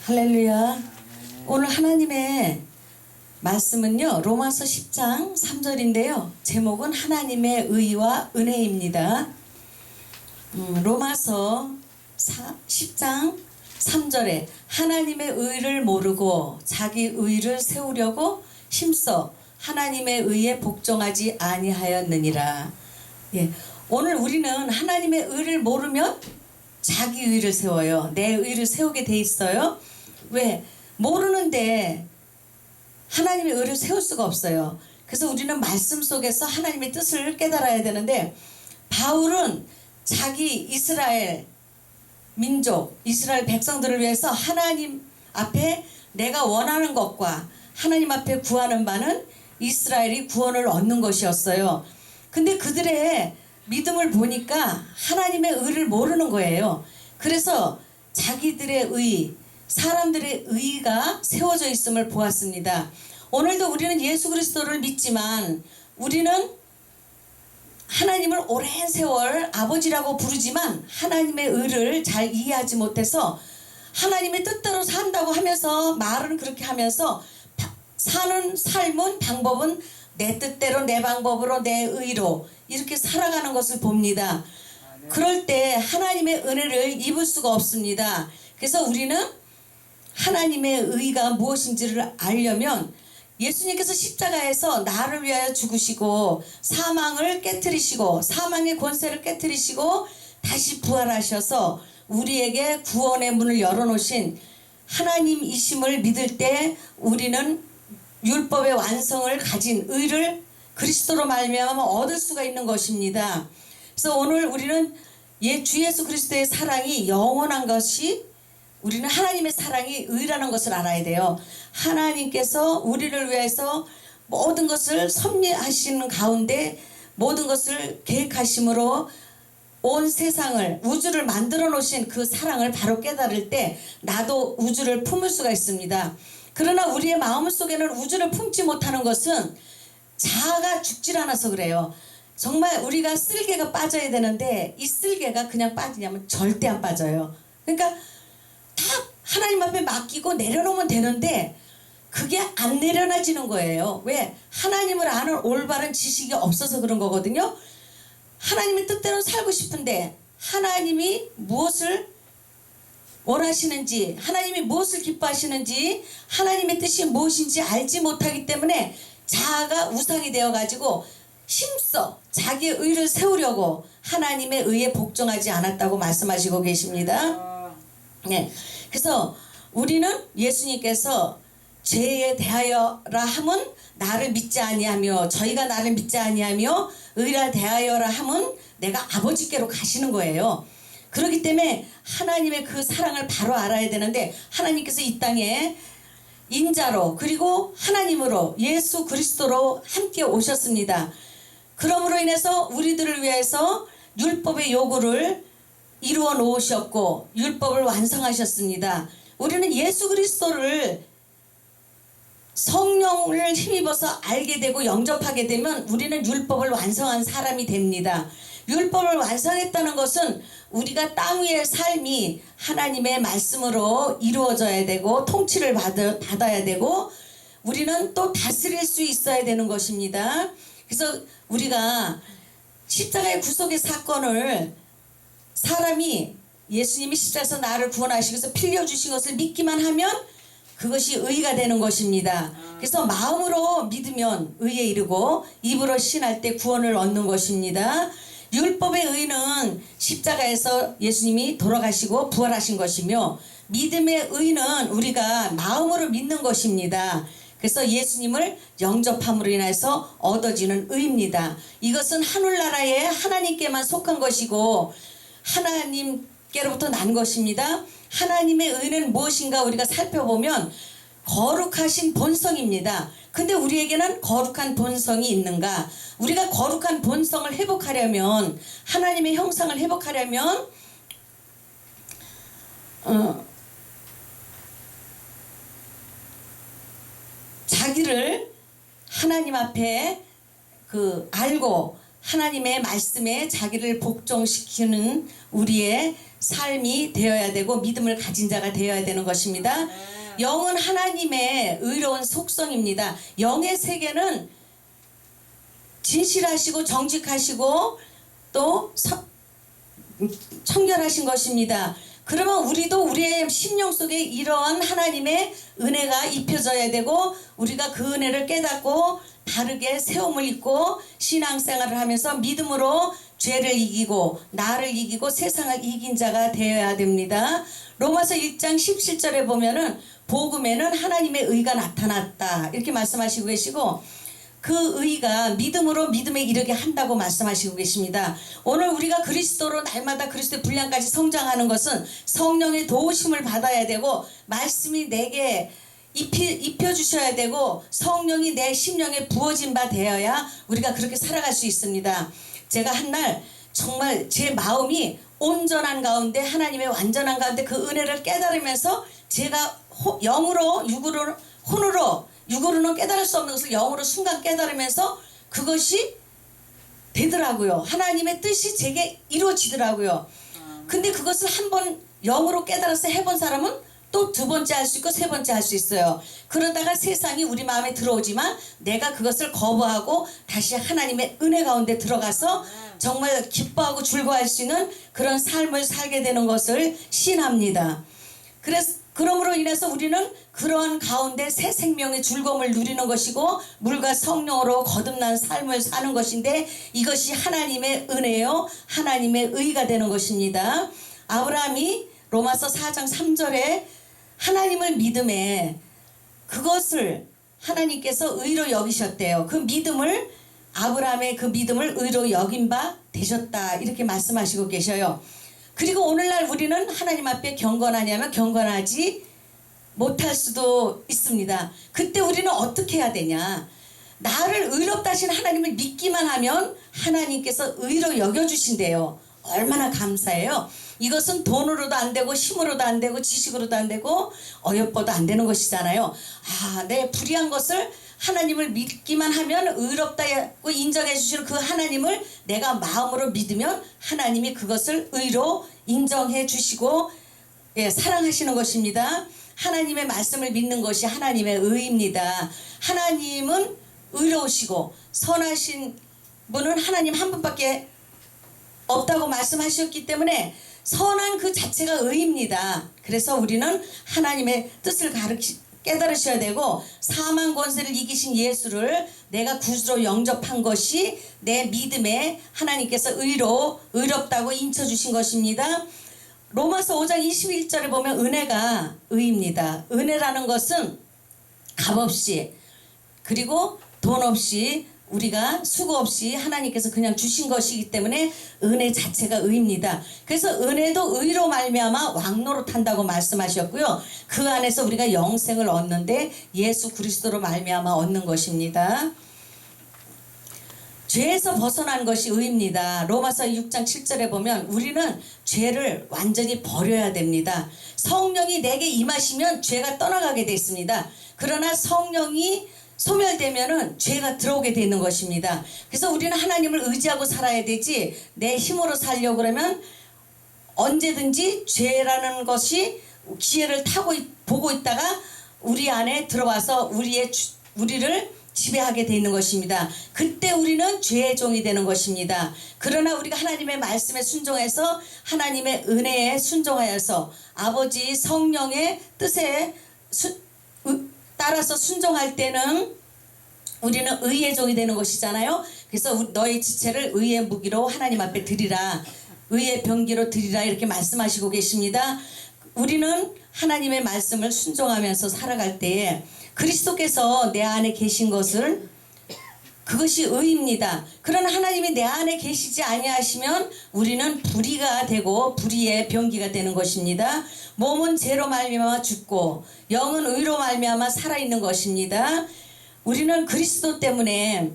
할렐루야. 오늘 하나님의 말씀은요, 로마서 10장 3절인데요. 제목은 하나님의 의와 은혜입니다. 로마서 10장 3절에 하나님의 의를 모르고 자기 의를 세우려고 힘써 하나님의 의에 복종하지 아니하였느니라. 예, 오늘 우리는 하나님의 의를 모르면 자기 의를 세워요. 내 의를 세우게 돼 있어요. 왜? 모르는데 하나님의 의를 세울 수가 없어요. 그래서 우리는 말씀 속에서 하나님의 뜻을 깨달아야 되는데, 바울은 자기 이스라엘 민족, 이스라엘 백성들을 위해서 하나님 앞에 내가 원하는 것과 하나님 앞에 구하는 바는 이스라엘이 구원을 얻는 것이었어요. 근데 그들의 믿음을 보니까 하나님의 의를 모르는 거예요. 그래서 자기들의 의, 사람들의 의가 세워져 있음을 보았습니다. 오늘도 우리는 예수 그리스도를 믿지만 우리는 하나님을 오랜 세월 아버지라고 부르지만 하나님의 의를 잘 이해하지 못해서 하나님의 뜻대로 산다고 하면서 말은 그렇게 하면서 사는 삶은 방법은 내 뜻대로 내 방법으로 내 의로 이렇게 살아가는 것을 봅니다. 그럴 때 하나님의 은혜를 입을 수가 없습니다. 그래서 우리는 하나님의 의가 무엇인지를 알려면 예수님께서 십자가에서 나를 위하여 죽으시고 사망을 깨트리시고 사망의 권세를 깨트리시고 다시 부활하셔서 우리에게 구원의 문을 열어놓으신 하나님이심을 믿을 때 우리는 율법의 완성을 가진 의를 그리스도로 말미암아 얻을 수가 있는 것입니다. 그래서 오늘 우리는 주 예수 그리스도의 사랑이 영원한 것이, 우리는 하나님의 사랑이 의라는 것을 알아야 돼요. 하나님께서 우리를 위해서 모든 것을 섭리하시는 가운데 모든 것을 계획하심으로 온 세상을, 우주를 만들어 놓으신 그 사랑을 바로 깨달을 때 나도 우주를 품을 수가 있습니다. 그러나 우리의 마음 속에는 우주를 품지 못하는 것은 자아가 죽질 않아서 그래요. 정말 우리가 쓸개가 빠져야 되는데 이 쓸개가 그냥 빠지냐면 절대 안 빠져요. 그러니까 다 하나님 앞에 맡기고 내려놓으면 되는데 그게 안 내려놔지는 거예요. 왜? 하나님을 아는 올바른 지식이 없어서 그런 거거든요. 하나님의 뜻대로 살고 싶은데 하나님이 무엇을 원하시는지, 하나님이 무엇을 기뻐하시는지, 하나님의 뜻이 무엇인지 알지 못하기 때문에 자아가 우상이 되어가지고 힘써 자기의 의를 세우려고 하나님의 의에 복종하지 않았다고 말씀하시고 계십니다. 네, 그래서 우리는 예수님께서 죄에 대하여라 함은 나를 믿지 아니하며, 저희가 나를 믿지 아니하며 의라 대하여라 함은 내가 아버지께로 가시는 거예요. 그렇기 때문에 하나님의 그 사랑을 바로 알아야 되는데, 하나님께서 이 땅에 인자로 그리고 하나님으로 예수 그리스도로 함께 오셨습니다. 그러므로 인해서 우리들을 위해서 율법의 요구를 이루어 놓으셨고 율법을 완성하셨습니다. 우리는 예수 그리스도를 성령을 힘입어서 알게 되고 영접하게 되면 우리는 율법을 완성한 사람이 됩니다. 율법을 완성했다는 것은 우리가 땅 위의 삶이 하나님의 말씀으로 이루어져야 되고 통치를 받아야 되고 우리는 또 다스릴 수 있어야 되는 것입니다. 그래서 우리가 십자가의 구속의 사건을, 사람이 예수님이 십자가에서 나를 구원하시기 위해서 피 흘려주신 것을 믿기만 하면 그것이 의가 되는 것입니다. 그래서 마음으로 믿으면 의에 이르고 입으로 신할 때 구원을 얻는 것입니다. 율법의 의는 십자가에서 예수님이 돌아가시고 부활하신 것이며, 믿음의 의는 우리가 마음으로 믿는 것입니다. 그래서 예수님을 영접함으로 인해서 얻어지는 의입니다. 이것은 하늘나라의 하나님께만 속한 것이고 하나님께로부터 난 것입니다. 하나님의 의는 무엇인가 우리가 살펴보면 거룩하신 본성입니다. 근데 우리에게는 거룩한 본성이 있는가? 우리가 거룩한 본성을 회복하려면, 하나님의 형상을 회복하려면 자기를 하나님 앞에 알고 하나님의 말씀에 자기를 복종시키는 우리의 삶이 되어야 되고 믿음을 가진 자가 되어야 되는 것입니다. 영은 하나님의 의로운 속성입니다. 영의 세계는 진실하시고 정직하시고 또 청결하신 것입니다. 그러면 우리도 우리의 심령 속에 이러한 하나님의 은혜가 입혀져야 되고 우리가 그 은혜를 깨닫고 바르게 세움을 입고 신앙생활을 하면서 믿음으로 죄를 이기고 나를 이기고 세상을 이긴 자가 되어야 됩니다. 로마서 1장 17절에 보면은 복음에는 하나님의 의가 나타났다 이렇게 말씀하시고 계시고 그 의가 믿음으로 믿음에 이르게 한다고 말씀하시고 계십니다. 오늘 우리가 그리스도로 날마다 그리스도의 분량까지 성장하는 것은 성령의 도우심을 받아야 되고 말씀이 내게 입혀주셔야 되고 성령이 내 심령에 부어진 바 되어야 우리가 그렇게 살아갈 수 있습니다. 제가 한날 정말 제 마음이 온전한 가운데 하나님의 완전한 가운데 그 은혜를 깨달으면서 제가 영으로 육으로는 깨달을 수 없는 것을 영으로 순간 깨달으면서 그것이 되더라고요. 하나님의 뜻이 제게 이루어지더라고요. 근데 그것을 한번 영으로 깨달아서 해본 사람은 또 두 번째 할 수 있고 세 번째 할 수 있어요. 그러다가 세상이 우리 마음에 들어오지만 내가 그것을 거부하고 다시 하나님의 은혜 가운데 들어가서 정말 기뻐하고 즐거워할 수 있는 그런 삶을 살게 되는 것을 신합니다. 그러므로 인해서 우리는 그러한 가운데 새 생명의 즐거움을 누리는 것이고 물과 성령으로 거듭난 삶을 사는 것인데 이것이 하나님의 은혜요 하나님의 의가 되는 것입니다. 아브라함이 로마서 4장 3절에 하나님을 믿음에 그것을 하나님께서 의로 여기셨대요. 그 믿음을 아브라함의 그 믿음을 의로 여긴 바 되셨다 이렇게 말씀하시고 계셔요. 그리고 오늘날 우리는 하나님 앞에 경건하냐면 경건하지 못할 수도 있습니다. 그때 우리는 어떻게 해야 되냐? 나를 의롭다 하신 하나님을 믿기만 하면 하나님께서 의로 여겨주신대요. 얼마나 감사해요. 이것은 돈으로도 안 되고 힘으로도 안 되고 지식으로도 안 되고 어여뻐도 안 되는 것이잖아요. 내 불의한 것을 하나님을 믿기만 하면 의롭다고 인정해 주시는 그 하나님을 내가 마음으로 믿으면 하나님이 그것을 의로 인정해 주시고 사랑하시는 것입니다. 하나님의 말씀을 믿는 것이 하나님의 의입니다. 하나님은 의로우시고 선하신 분은 하나님 한 분밖에 없다고 말씀하셨기 때문에 선한 그 자체가 의입니다. 그래서 우리는 하나님의 뜻을 깨달으셔야 되고 사망 권세를 이기신 예수를 내가 구주로 영접한 것이 내 믿음에 하나님께서 의롭다고 인쳐주신 것입니다. 로마서 5장 21절에 보면 은혜가 의입니다. 은혜라는 것은 값없이 그리고 돈 없이 우리가 수고 없이 하나님께서 그냥 주신 것이기 때문에 은혜 자체가 의입니다. 그래서 은혜도 의로 말미암아 왕노릇한다고 말씀하셨고요. 그 안에서 우리가 영생을 얻는데 예수 그리스도로 말미암아 얻는 것입니다. 죄에서 벗어난 것이 의입니다. 로마서 6장 7절에 보면 우리는 죄를 완전히 버려야 됩니다. 성령이 내게 임하시면 죄가 떠나가게 되어 있습니다. 그러나 성령이 소멸되면은 죄가 들어오게 되는 것입니다. 그래서 우리는 하나님을 의지하고 살아야 되지 내 힘으로 살려고 그러면 언제든지 죄라는 것이 기회를 보고 있다가 우리 안에 들어와서 우리를 지배하게 되는 것입니다. 그때 우리는 죄의 종이 되는 것입니다. 그러나 우리가 하나님의 말씀에 순종해서 하나님의 은혜에 순종하여서 아버지 성령의 뜻에 따라서 순종할 때는 우리는 의의 종이 되는 것이잖아요. 그래서 너의 지체를 의의 무기로 하나님 앞에 드리라, 의의 병기로 드리라 이렇게 말씀하시고 계십니다. 우리는 하나님의 말씀을 순종하면서 살아갈 때에 그리스도께서 내 안에 계신 것을 그것이 의입니다. 그러나 하나님이 내 안에 계시지 아니하시면 우리는 불의가 되고 불의의 병기가 되는 것입니다. 몸은 죄로 말미암아 죽고 영은 의로 말미암아 살아있는 것입니다. 우리는 그리스도 때문에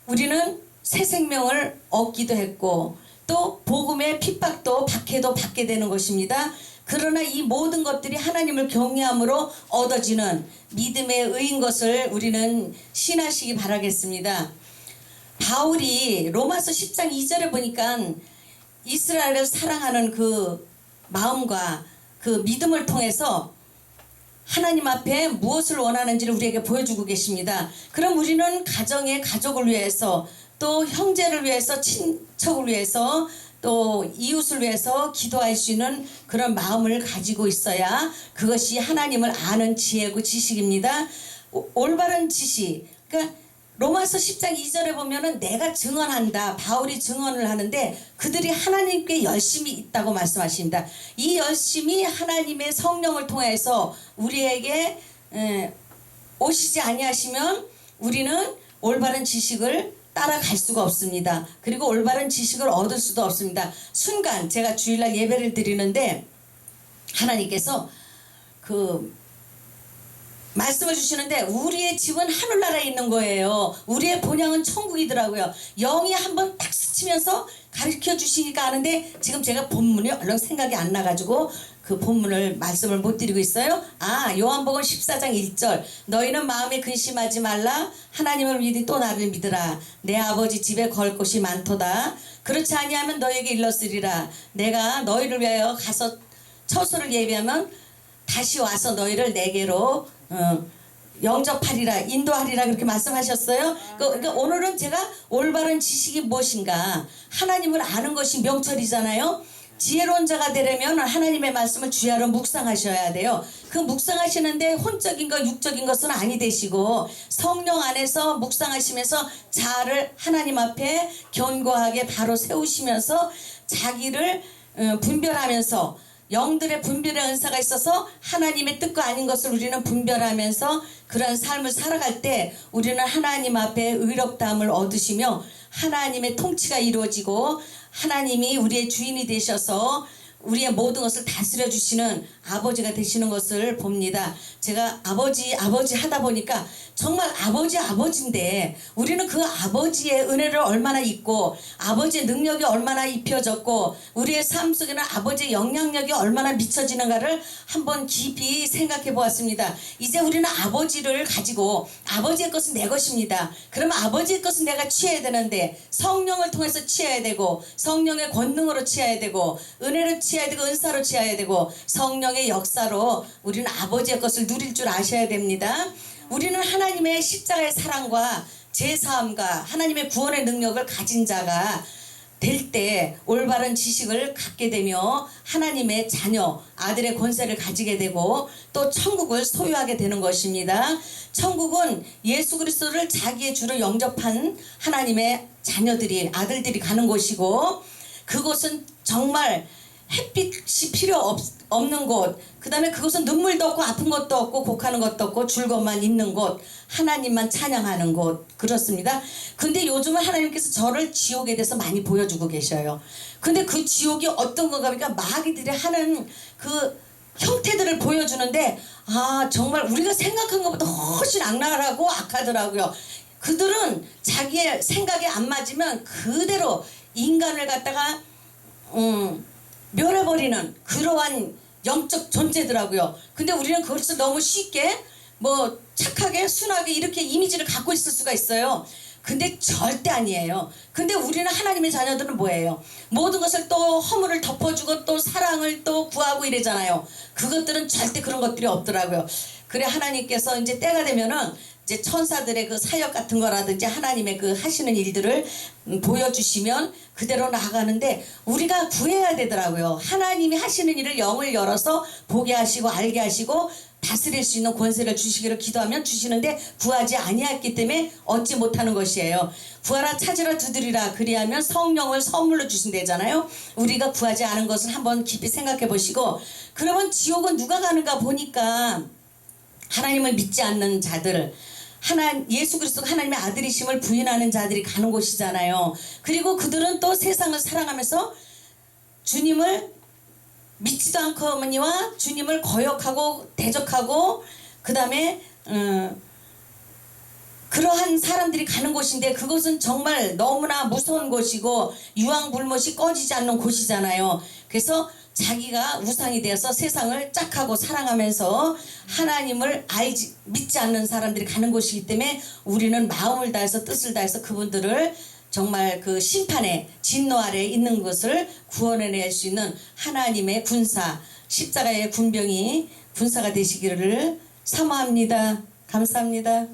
우리는 새 생명을 얻기도 했고 또 복음의 핍박도 박해도 받게 되는 것입니다. 그러나 이 모든 것들이 하나님을 경외함으로 얻어지는 믿음의 의인 것을 우리는 신하시기 바라겠습니다. 바울이 로마서 10장 2절에 보니까 이스라엘을 사랑하는 그 마음과 그 믿음을 통해서 하나님 앞에 무엇을 원하는지를 우리에게 보여주고 계십니다. 그럼 우리는 가족을 위해서, 또 형제를 위해서, 친척을 위해서, 또 이웃을 위해서 기도할 수 있는 그런 마음을 가지고 있어야 그것이 하나님을 아는 지혜고 지식입니다. 올바른 지식, 그러니까 로마서 10장 2절에 보면은 내가 증언한다, 바울이 증언을 하는데 그들이 하나님께 열심히 있다고 말씀하십니다. 이 열심이 하나님의 성령을 통해서 우리에게 오시지 아니하시면 우리는 올바른 지식을 따라갈 수가 없습니다. 그리고 올바른 지식을 얻을 수도 없습니다. 순간 제가 주일날 예배를 드리는데 하나님께서 그 말씀을 주시는데 우리의 집은 하늘나라에 있는 거예요. 우리의 본향은 천국이더라고요. 영이 한번 딱 스치면서 가르쳐 주시니까 아는데 지금 제가 본문이 얼른 생각이 안 나가지고 그 본문을 말씀을 못 드리고 있어요. 요한복음 14장 1절 너희는 마음에 근심하지 말라. 하나님을 믿으니 또 나를 믿으라. 내 아버지 집에 걸 곳이 많도다. 그렇지 아니하면 너에게 일렀으리라. 내가 너희를 위하여 가서 처소를 예비하면 다시 와서 너희를 내게로 영접하리라, 인도하리라 그렇게 말씀하셨어요. 그러니까 오늘은 제가 올바른 지식이 무엇인가, 하나님을 아는 것이 명철이잖아요. 지혜로운 자가 되려면 하나님의 말씀을 주야로 묵상하셔야 돼요. 그 묵상하시는데 혼적인 것, 육적인 것은 아니 되시고 성령 안에서 묵상하시면서 자아를 하나님 앞에 견고하게 바로 세우시면서 자기를 분별하면서 영들의 분별의 은사가 있어서 하나님의 뜻과 아닌 것을 우리는 분별하면서 그런 삶을 살아갈 때 우리는 하나님 앞에 의롭다함을 얻으시며 하나님의 통치가 이루어지고 하나님이 우리의 주인이 되셔서 우리의 모든 것을 다스려 주시는 아버지가 되시는 것을 봅니다. 제가 아버지 하다 보니까 정말 아버지인데 우리는 그 아버지의 은혜를 얼마나 입고 아버지의 능력이 얼마나 입혀졌고 우리의 삶 속에는 아버지의 영향력이 얼마나 미쳐지는가를 한번 깊이 생각해 보았습니다. 이제 우리는 아버지를 가지고 아버지의 것은 내 것입니다. 그러면 아버지의 것은 내가 취해야 되는데 성령을 통해서 취해야 되고 성령의 권능으로 취해야 되고 은혜로 취해야 되고 은사로 취해야 되고 성령의 역사로 우리는 아버지의 것을 누릴 줄 아셔야 됩니다. 우리는 하나님의 십자가의 사랑과 제사함과 하나님의 구원의 능력을 가진 자가 될 때 올바른 지식을 갖게 되며 하나님의 자녀, 아들의 권세를 가지게 되고 또 천국을 소유하게 되는 것입니다. 천국은 예수 그리스도를 자기의 주로 영접한 하나님의 자녀들이, 아들들이 가는 곳이고 그곳은 정말 햇빛이 필요 없는 곳, 그 다음에 그곳은 눈물도 없고 아픈 것도 없고 곡하는 것도 없고 즐거움만 있는 곳, 하나님만 찬양하는 곳, 그렇습니다. 근데 요즘은 하나님께서 저를 지옥에 대해서 많이 보여주고 계셔요. 근데 그 지옥이 어떤 건가 하니까 마귀들이 하는 그 형태들을 보여주는데 정말 우리가 생각한 것보다 훨씬 악랄하고 악하더라고요. 그들은 자기의 생각에 안 맞으면 그대로 인간을 갖다가 멸해버리는 그러한 영적 존재더라고요. 근데 우리는 그것을 너무 쉽게 착하게 순하게 이렇게 이미지를 갖고 있을 수가 있어요. 근데 절대 아니에요. 근데 우리는 하나님의 자녀들은 뭐예요? 모든 것을 또 허물을 덮어주고 또 사랑을 또 구하고 이러잖아요. 그것들은 절대 그런 것들이 없더라고요. 그래 하나님께서 이제 때가 되면은 이제 천사들의 그 사역 같은 거라든지 하나님의 그 하시는 일들을 보여주시면 그대로 나아가는데 우리가 구해야 되더라고요. 하나님이 하시는 일을 영을 열어서 보게 하시고 알게 하시고 다스릴 수 있는 권세를 주시기를 기도하면 주시는데 구하지 아니했기 때문에 얻지 못하는 것이에요. 구하라 찾으라 두드리라 그리하면 성령을 선물로 주신다잖아요. 우리가 구하지 않은 것을 한번 깊이 생각해 보시고 그러면 지옥은 누가 가는가 보니까 하나님을 믿지 않는 자들, 예수 그리스도가 하나님의 아들이심을 부인하는 자들이 가는 곳이잖아요. 그리고 그들은 또 세상을 사랑하면서 주님을 믿지도 않거니와 주님을 거역하고 대적하고 그 다음에 그러한 사람들이 가는 곳인데 그곳은 정말 너무나 무서운 곳이고 유황불못이 꺼지지 않는 곳이잖아요. 그래서 자기가 우상이 되어서 세상을 짝하고 사랑하면서 하나님을 믿지 않는 사람들이 가는 곳이기 때문에 우리는 마음을 다해서 뜻을 다해서 그분들을 정말 그 심판의 진노 아래 있는 것을 구원해낼 수 있는 하나님의 군사, 십자가의 군병이 군사가 되시기를 사모합니다. 감사합니다.